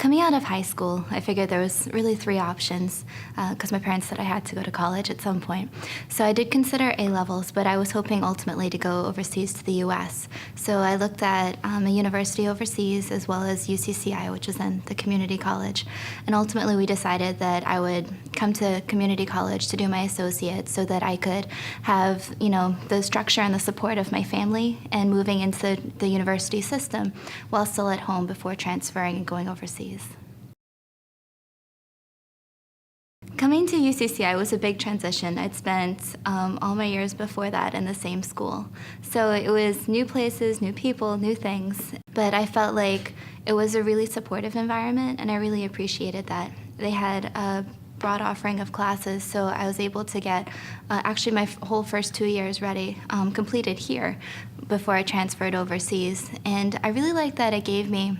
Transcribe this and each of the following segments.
Coming out of high school, I figured there was really three options because my parents said I had to go to college at some point. So I did consider A-levels, but I was hoping ultimately to go overseas to the U.S. So I looked at a university overseas as well as UCCI, which is then the community college. And ultimately we decided that I would come to community college to do my associate so that I could have, the structure and the support of my family and moving into the university system while still at home before transferring and going overseas. Coming to UCCI was a big transition. I'd spent all my years before that in the same school. So it was new places, new people, new things. But I felt like it was a really supportive environment, and I really appreciated that. They had a broad offering of classes, so I was able to get actually my whole first 2 years completed here before I transferred overseas. And I really liked that it gave me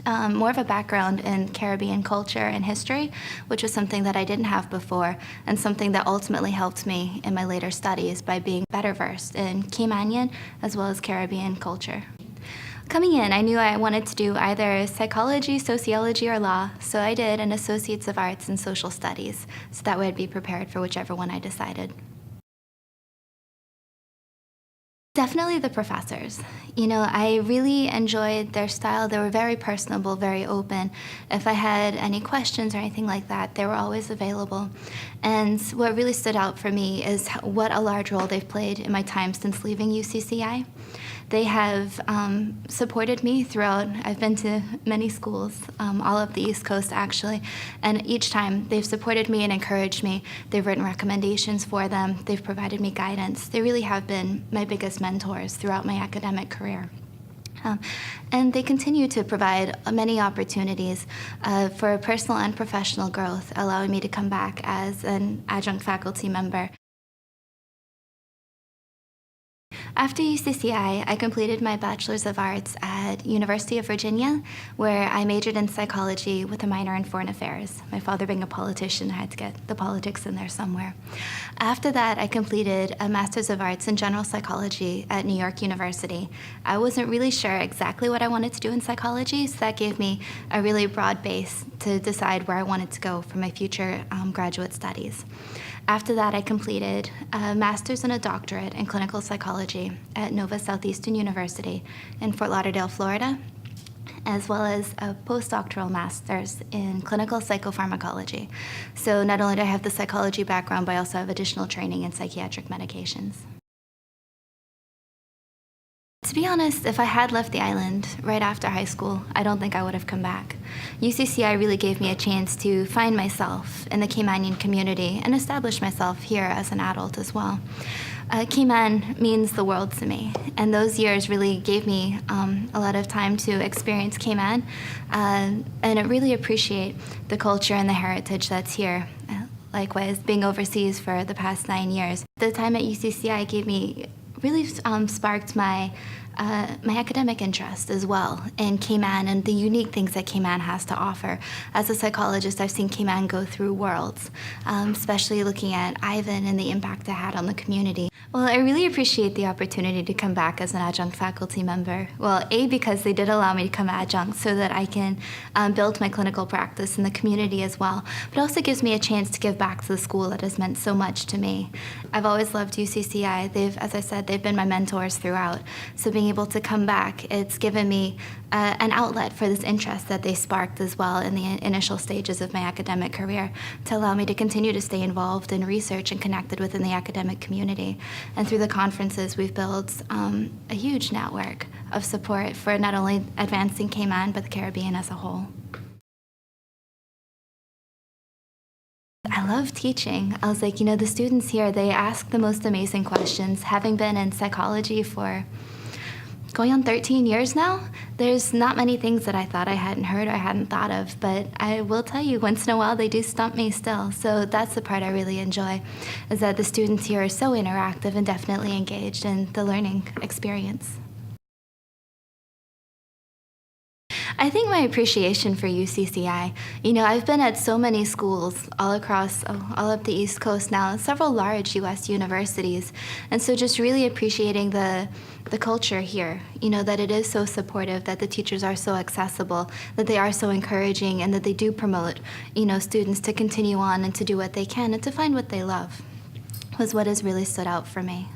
more of a background in Caribbean culture and history, which was something that I didn't have before, and something that ultimately helped me in my later studies by being better versed in Caymanian as well as Caribbean culture. Coming in, I knew I wanted to do either psychology, sociology, or law, so I did an Associates of Arts in Social Studies, so that way I'd be prepared for whichever one I decided. Definitely the professors. I really enjoyed their style. They were very personable, very open. If I had any questions or anything like that, they were always available. And what really stood out for me is what a large role they've played in my time since leaving UCCI. They have supported me throughout. I've been to many schools, all of the East Coast actually, and each time they've supported me and encouraged me. They've written recommendations for them. They've provided me guidance. They really have been my biggest mentors throughout my academic career. And they continue to provide many opportunities for personal and professional growth, allowing me to come back as an adjunct faculty member. After UCCI, I completed my Bachelor's of Arts at University of Virginia, where I majored in psychology with a minor in foreign affairs. My father being a politician, I had to get the politics in there somewhere. After that, I completed a Master's of Arts in general psychology at New York University. I wasn't really sure exactly what I wanted to do in psychology, so that gave me a really broad base to decide where I wanted to go for my future graduate studies. After that, I completed a master's and a doctorate in clinical psychology at Nova Southeastern University in Fort Lauderdale, Florida, as well as a postdoctoral master's in clinical psychopharmacology. So not only do I have the psychology background, but I also have additional training in psychiatric medications. To be honest, if I had left the island right after high school, I don't think I would have come back. UCCI really gave me a chance to find myself in the Caymanian community and establish myself here as an adult as well. Cayman means the world to me, and those years really gave me a lot of time to experience Cayman and I really appreciate the culture and the heritage that's here. Likewise, being overseas for the past 9 years. The time at UCCI gave me really sparked my academic interest as well in Cayman and the unique things that Cayman has to offer. As a psychologist, I've seen Cayman go through worlds, especially looking at Ivan and the impact it had on the community. Well, I really appreciate the opportunity to come back as an adjunct faculty member. Well, A, because they did allow me to come adjunct so that I can build my clinical practice in the community as well, but it also gives me a chance to give back to the school that has meant so much to me. I've always loved UCCI. As I said, they've been my mentors throughout. So being able to come back, it's given me an outlet for this interest that they sparked as well in the initial stages of my academic career to allow me to continue to stay involved in research and connected within the academic community. And through the conferences, we've built a huge network of support for not only advancing Cayman, but the Caribbean as a whole. I love teaching. I was like, the students here, they ask the most amazing questions. Having been in psychology for going on 13 years now, there's not many things that I thought I hadn't heard or I hadn't thought of, but I will tell you, once in a while, they do stump me still. So that's the part I really enjoy, is that the students here are so interactive and definitely engaged in the learning experience. I think my appreciation for UCCI, I've been at so many schools all across, all up the East Coast now, several large U.S. universities. And so just really appreciating the culture here, that it is so supportive, that the teachers are so accessible, that they are so encouraging, and that they do promote, students to continue on and to do what they can and to find what they love, was what has really stood out for me.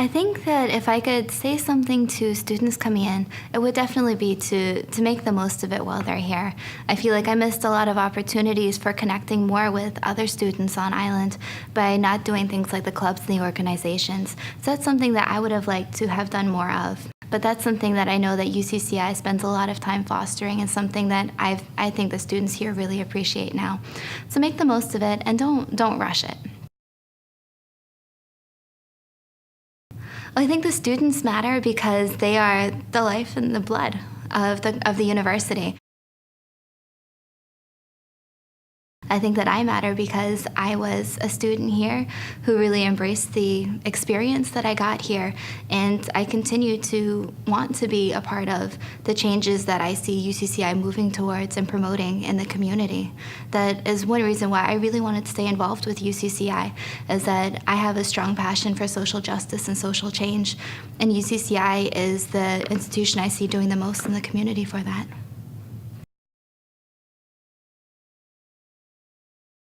I think that if I could say something to students coming in, it would definitely be to make the most of it while they're here. I feel like I missed a lot of opportunities for connecting more with other students on island by not doing things like the clubs and the organizations. So that's something that I would have liked to have done more of. But that's something that I know that UCCI spends a lot of time fostering and something that I think the students here really appreciate now. So make the most of it and don't rush it. I think the students matter because they are the life and the blood of the university. I think that I matter because I was a student here who really embraced the experience that I got here, and I continue to want to be a part of the changes that I see UCCI moving towards and promoting in the community. That is one reason why I really wanted to stay involved with UCCI, is that I have a strong passion for social justice and social change, and UCCI is the institution I see doing the most in the community for that.